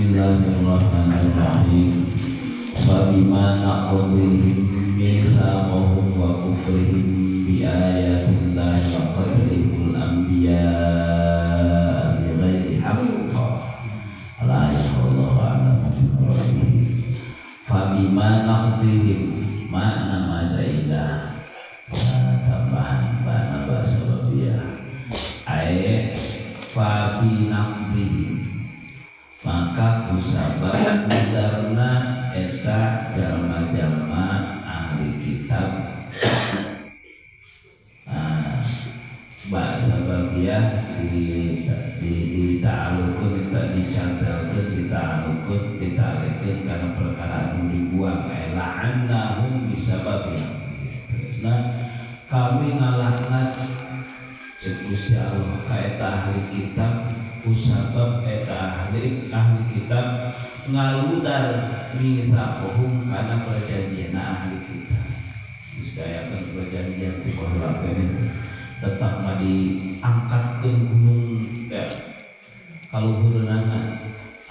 Bismillahirrahmanirrahim. Fabima naqdihim mitsaqahum wa kufrihim bi ayatillahi wa qatlihimul anbiya bighairi haqq. La ilaha illallah. Fabima naqdihim makna masaidah tambahan bahasa Arabia ayat fabi naqdihim maka kusabab mudarna eta jalma-jalma ahli kitab bahasa bagian dita'alukun dicantelkan dita'alukun dita'alukun karena perkara yang dibuang la'annahum bisababnya. Nah kami ngalaknat Gusti Allah ka eta ahli kitab kusabab eta ahli kitab ngaludar mitsaqahum kana perjanjian ahli kitab. Disdayakeun perjanjian ti bahwa tetap diangkatkeun gunung teh kaluhurna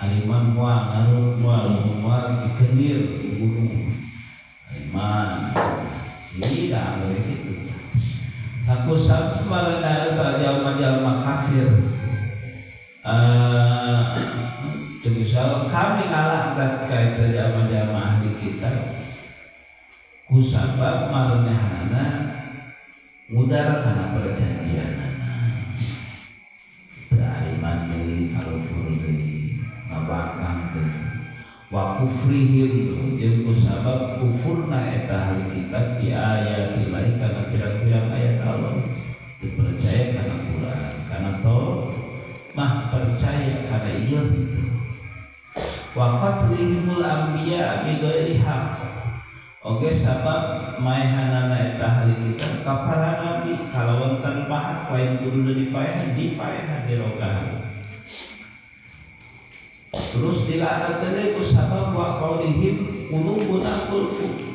aliman moal ngarung moal dikendir di gunung aliman ini dah boleh gitu. Aku sabtu marana jalma-jalma kafir Jenisal kami ngalangkat kait jalma-jalma ahli kitab kusabab maranehana mudar kana perjanjianana beraliman deui kalufur deui ngabakang deui wa kufrihim jeung kusabab kufurna eta ahli kitab bi ayatillahi kana pirang-pirang ayat Allah dipercaya kana Quran kana Taurat mah percaya kana ieu gitu wa qatlihimul anbiya bi ghairi haqq oge sabab maehanana eta ahli kitab ka para nabi kalawan tanpa hak lain kudu dipaehan dirogahan. Terus dilaknat deui ku sabab wa qaulihim qulubuna qulfun.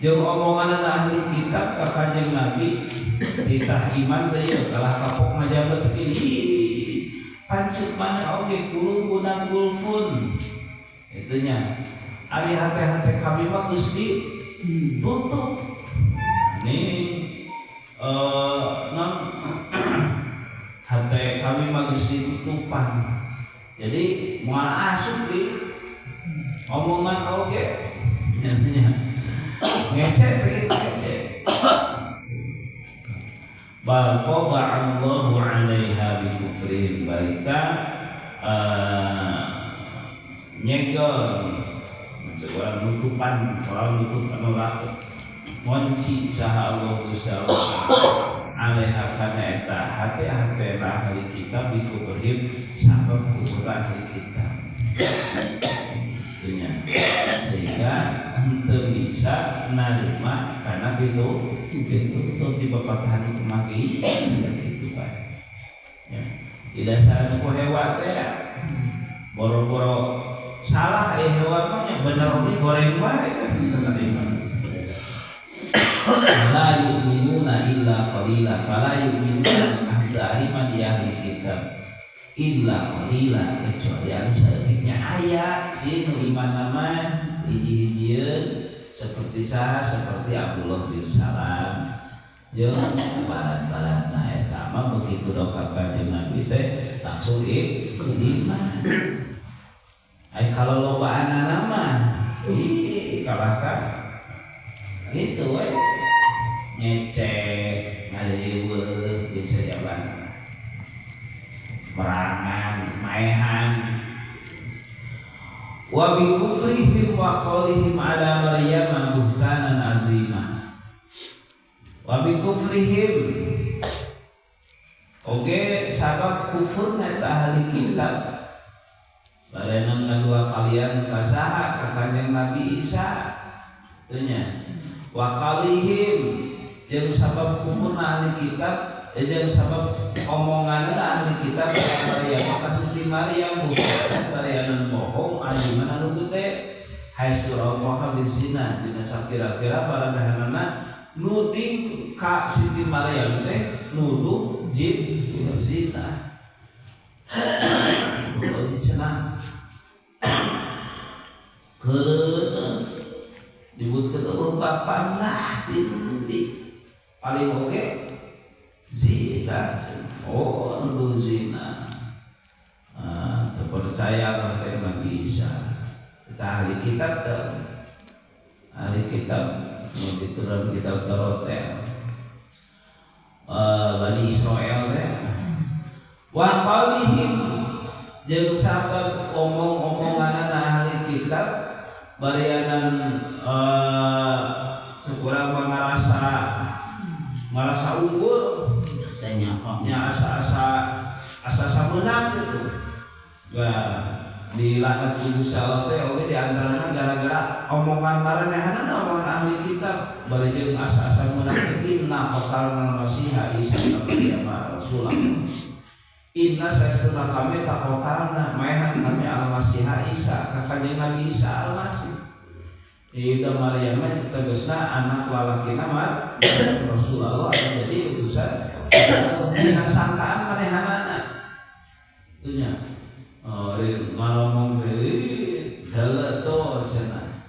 Jeung omongan ahli kitab ka kanjeng Nabi titah iman teh kalah kapok ngajabat teh pancet mana oge qulubuna qulfun. Itunya ari hate-hate kami mah geus ditutup. Nih non hate kami mah geus ditutupan. Jadi moal asup di omongan oge intinya ngecek ngecek bal qada'allahu 'alaiha bi kufrihim balita nyegel mencoba nutupan kalau nutupan nolak ngunci saha Allah Gusti alaiha kana eta hate-hate ahli kitab bi kufrihim sabab kufur ahli kitab itunya sehingga henteu bisa narima karena itu di bapatahan kemaki gitu bae ya tidak salah ku hewan teh boro-boro salah hewan mah nya bener oge goreng bae kan la yu'minuna illa qalila fala yu'minuna ahli iman di ahli kitab illa qalila kecuali anu saeutiknya aya si nu iman nama hiji-hijieun seperti seperti Abdullah bin Salam jeung balat-balatna eta mah begitu doka kanjeng Nabi teh langsung iman. Ai kalau lobaana nama kalahkan gitu we ngecek ngaleuweung jeung sajabana merangan maehan wa bi kufrihim wa qaulihim ala maryam buhtanan azima wa bi kufrihim oge sabab kufurna eta ahli kitab barenang kadua kalian kasaha ka kanjeng Nabi Isa teunya wa qaulihim jeung sabab kufurna ahli kitab jeung sabab omongan ahli kitab Maryam kasih Maryam bukan tarianan bohong aliman anu gede hai surah Allah bisina dina sakira-kira para dahanana nuding ka Siti Maryam teh nuduh jin zina. Kalau dicenah Kereuna disebutkeun eueuh papan lah di paling oge zina. Oh, nu zina. Terpercaya kepada Nabi Isa. Kita ahli kitab di dalam kitab Taurat Bani Israel wa qalihim jeung sabab omong-omonganna ahli kitab barianan sekurang ngarasa unggul nya asa sabeunang gitu. Dilaknat Gusti Allah teh oge di antarana gara-gara omongan maranehana omongan ahli kitab bari jeung asa-asa munafiqin qatalna Masiha Isa ibn Rasulullah. Inna saestuna kami tak qatalna maehan kami al-Masiha Isa ka kanjeng Nabi Isa al-Masih. Ida Maryam tegasna anak lalakina mah Rasulullah jadi utusan dina sangkaan manehanana. Itunya ngomong deui dalah to cenah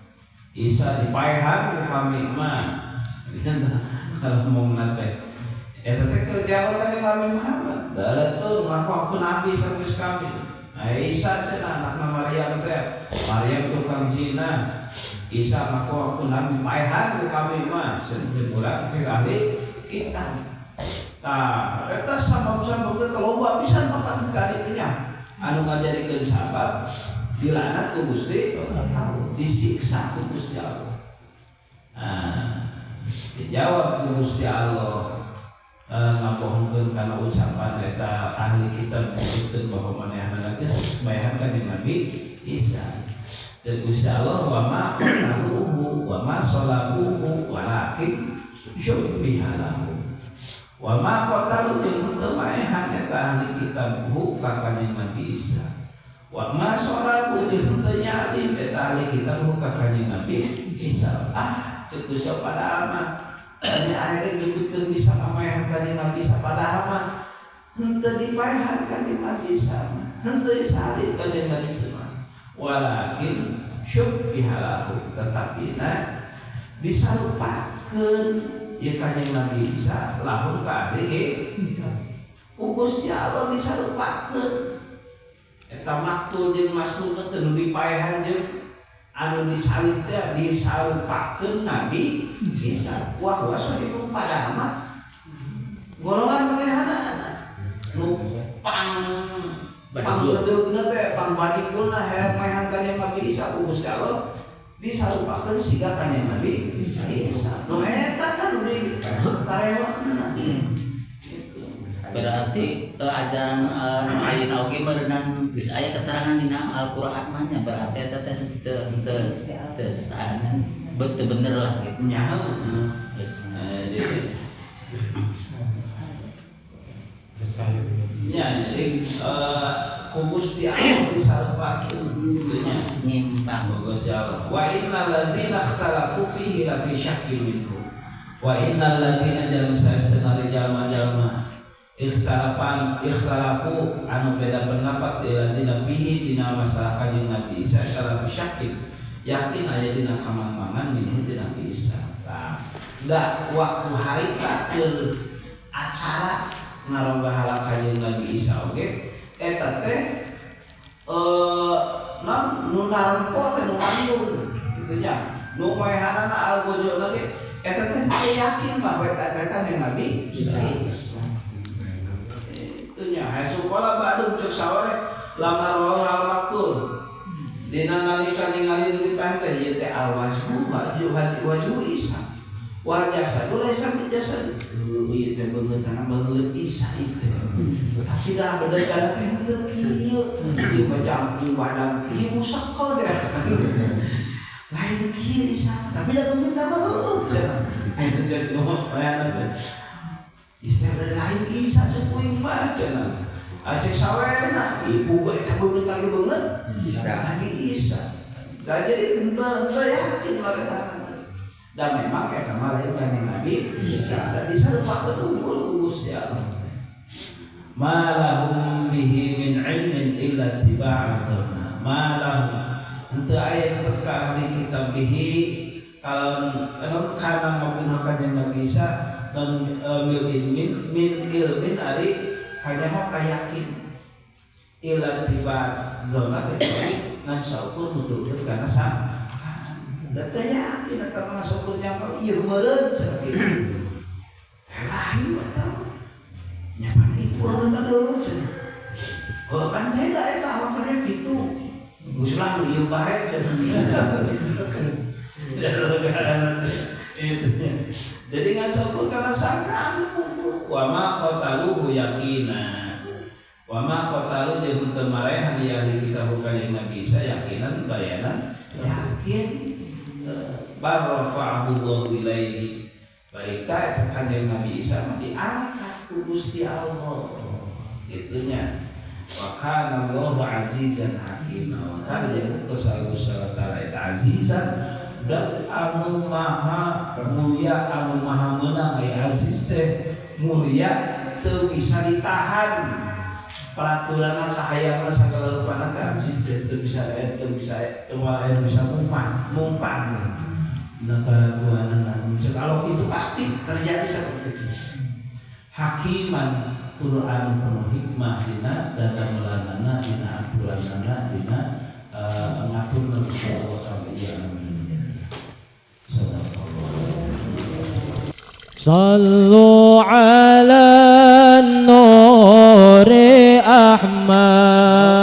Isa dipaehan ku kami mah kalau ngomongna teh eta teh kerja ka Nabi Muhammad dalah to ngaku nabi sanes kami Isa cenah anakna Maryam teh Maryam tukang zina Isa ngaku nabi paehan ku kami mah sejen urang ke ahli kitab tah eta sabab-sabab teh loba pisan makan kali teh anu ngajarikeun sabab dilaknat ku Gusti Allah, disiksa ku Gusti Allah. Dijawab ku Gusti Allah ngabohongkeun kana ucapan eta ahli kitab nyebutkeun bahwa manehna geus baehan ka Nabi Isa. Jeung Gusti Allah wa ma qataluhu wa ma salabuhu walakin syubbiha lahu. Wa ma qatalu jeung teu maehan eta ahli kitab hu ka kanjeng Nabi Isa. Wa ma salabu jeung teu nyalib eta ahli kitab hu ka kanjeng Nabi Isa. Ceuk geus padahal mah ari aya nyebutkeun bisa maehan kanjeng Nabi Isa padahal mah henteu dipaehan kanjeng Nabi Isa. Henteu salib kanjeng Nabi Isa. Walakin syubbiha lahu tetapina disarupakeun ya kanjeng Nabi Isa lahir ka ahli kitab. Gusti Allah disarupakeun eta maktul jeung maksudna teu dipaehan jeung anu disalib teh disarupakeun Nabi Isa. Wah wasadiku padahal mah golongan manehana nu pangbedeugna teh pangbadikulna hayang maehan kanjeng Nabi Isa Gusti Allah disarupakeun siga kanjeng Nabi Isa. Nu eta kan di tarewana. Berarti ajaran ayeuna oge berenang geus aya keterangan dina Al-Qur'an mah nya berarti eta teh teu saeun betul bener lah gitu. Nya. Jadi ku Gusti Allah disarupakeun nya nyimpang Gusti Allah. Wa innal ladzina ikhtalafu fihi la fi syakkin minhu. Wa innal ladzina jalma saestuna jalma ikhtalafu anu beda pendapat ladzina bihi dina masalah kanjeng Nabi Isa la fi syakkin yakin aya dina kamang-mangan minhu dina Nabi Isa. Da waktu harita keur acara ngaronggah kanjeng Nabi Isa oge eta teh nu narempo teh nu mandul kitu nya nu maehanana algojo lagi eta teh yakin bahwa eta teh kanjeng Nabi Isa itu nya hasukola badung cek saware lamar wa al-maktul dina nalika ningali di pantai ieu teh al-wajhu wajhu Isa wajah sadul esa bijasa ieu teh beungeutna beungeut Isa itu tapi dah bener kana teh teu kieu ieu mah campur badan kieu musakel teh lain kieu Isa tapi dah beungeut mah cenah aya jadi ngomong bayanan teh Isa lain Isa cepuing mah cenah acek sawena ibu gue tak beungeut lagi beungeut lagi Isa da jadi henteu yakin mereka. Dan memang kita kemarin kanjeng Nabi Isa disarupakeun unggul Gusti Allah. Ma lahum bihi min ilmin illa tiba'atuna. Ma lahum henteu aya teka ahli kitab bihi kalau kana menggunakan yang nggak bisa dan min ilmin ari kanyaho kayakin ila tiba zona kecuali ngan saukur nuturkeun kana sa da teh yakin eta mah saukur nyangka ieu meureun cenah kitu lain eta nyapan itu orang ada cenah oh kan beda eta awakna kitu geus lah ieu bae cenah jadi ngan saukur kana sangkaan wa ma qataluhu yakina wa ma qatalu jeung teu marehan di ahli kitab bukan yang Nabi Isa yakinan bayanan yakin barrafa'ahu Allahu ilaihi barita eta kanjeng Nabi Isa mah diangkat ku Gusti Allah gitunya wa kana Allahu azizan hakima wa kana jeung Gusti Allah eta azizan dan anu maha mulia anu maha meunang aya aziz teh mulia teu bisa ditahan peraturan kahayang segala rupana kan sistem teu bisa mumpang negara kuanana kalau itu pasti terjadi seperti itu hakiman Quran penuh hikmah dina dadamelanana dina aturanana dina ngaturna Gusti Allah kabeh صلوا على النور أحمد